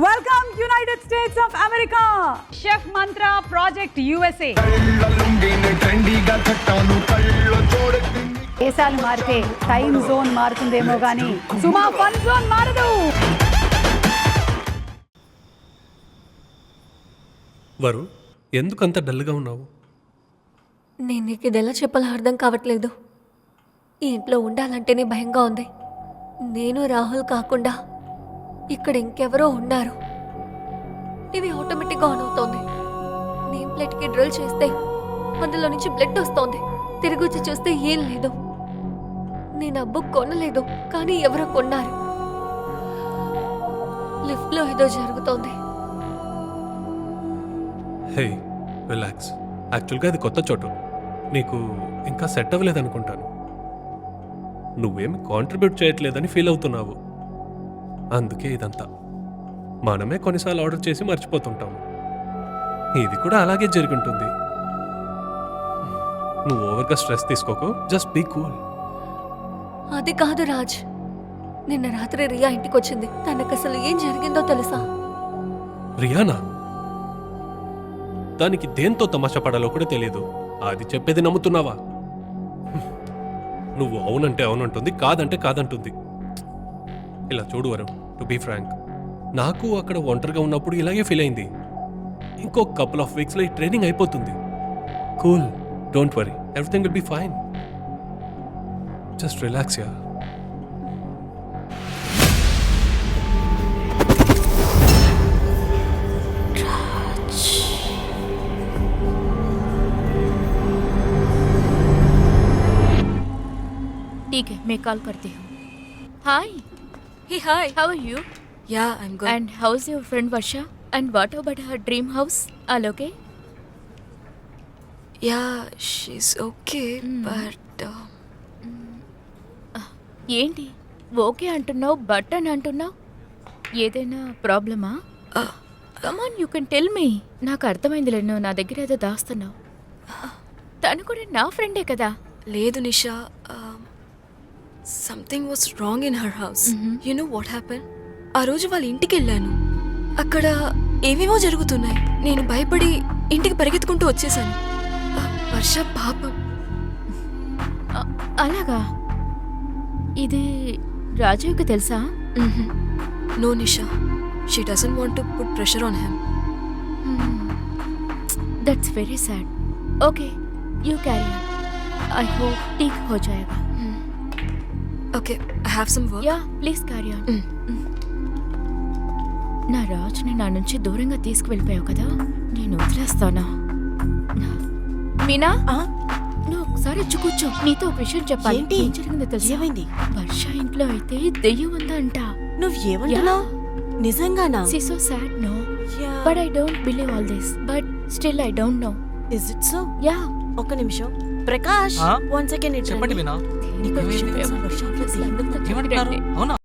Welcome United States of America. Chef Mantra Project USA. దేశాలు మారితే time zone మారుతుందేమో గానీ సుమా fun zone మారదు. వరు, ఎందుకంత డల్గా ఉన్నావు? నేను నీకు ఇది ఎలా చెప్పాలో అర్థం కావట్లేదు. ఈ ఇంట్లో ఉండాలంటేనే భయంగా ఉంది. నేను రాహుల్ కాకుండా ఇక్కడ ఇంకెవరో ఉన్నారు. టీవీ ఆటోమేటిక్గా ఆన్ అవుతోంది. నేమ్ ప్లేట్కి డ్రిల్ చేస్తే అందులో నుంచి బ్లడ్ వస్తోంది. తిరిగి వచ్చి చూస్తే ఏం లేదు. నేను ఆ బుక్ కొనలేదు, కానీ ఎవరో కొన్నారు. లిఫ్ట్లో ఏదో జరుగుతోంది. హే, రిలాక్స్. యాక్చువల్గా అది కొత్త చోటు, నీకు ఇంకా సెట్ అవ్వలేదనుకుంటాను. నువ్వేమి కాంట్రిబ్యూట్ చేయట్లేదని ఫీల్ అవుతున్నావు. అందుకే ఇదంతా. మనమే కొన్నిసార్లు ఆర్డర్ చేసి మర్చిపోతుంటాము. ఇది కూడా అలాగే జరుగుంటుంది. నువ్వు ఓవర్గా స్ట్రెస్ తీసుకోకు, జస్ట్ బీ కూల్. అది కాదు రాజ్, నిన్న రాత్రి రియా ఇంటికి వచ్చింది. తనకు అసలు ఏం జరిగిందో తెలుసా? రియానా? దానికి దేంతో తమాషా పడాలో కూడా తెలియదు. అది చెప్పేది నమ్ముతున్నావా? నువ్వు అవునంటే అవునంటుంది, కాదంటే కాదంటుంది. ఇలా చూడు వరం, టు బీ ఫ్రాంక్, నాకు అక్కడ ఒంటరిగా ఉన్నప్పుడు ఇలాగే ఫీల్ అయింది. ఇంకో కపుల్ ఆఫ్ వీక్స్లో ఈ ట్రైనింగ్ అయిపోతుంది. Cool, don't worry, everything will be fine. Just relax yeah. ठीक है, मैं कॉल करती हूँ. Hi. Hey, hi. How are you? Yeah, I'm good. And how's your friend Varsha? And what about her dream house? All okay? Yeah, she's okay, but ఏంటి okay అంటున్నావు, but అని అంటున్నావు? ఏదైనా ప్రాబ్లమా? కమాన్, యూ కెన్ టెల్ మీ. నాకు అర్థమైందిలే, నువ్వు నా దగ్గర ఏదో దాస్తున్నావు. తను కూడా నా ఫ్రెండే కదా. లేదు Nisha, something was wrong in her house. You know what happen? ఆ రోజు వాళ్ళ ఇంటికి వెళ్ళాను. అక్కడ ఏవేవో జరుగుతున్నాయి. నేను భయపడి ఇంటికి పరిగెత్తుకుంటూ వచ్చేసాను. వర్ష పాపం. అలాగా? ఇది రాజీవ్కి తెలుసా? No Nisha, she doesn't want to put pressure on him. That's very sad. Okay, you carry on. I hope ठीक हो जाएगा. Okay, I have some work. Yeah, please carry on. నా రాజుని నా నుంచి దూరంగా తీసుకువెళ్ళిపోయావు కదా, నేను వదిలేస్తానా? మీనా, నువ్వు ఒకసారి వచ్చి కూర్చో. నీతో ఒక విషయం చెప్పాలి. ఏం జరిగిందో తెలుసా? ఏమైంది? వర్ష ఇంట్లో అయితే దెయ్యం ఉందా అంట. నువ్వు ఏమంటున్నావు? నిజంగానా? She so sad, no? But I don't believe all this. But still I don't know. Is it so? Yeah. ఒక నిమిషం. ప్రకాష్, 1 సెకండ్. చెప్పండి మీనా. నీకు విషయం తెలుసా? వర్ష అసలు అందుకు ఏమంటున్నారు? అవునా?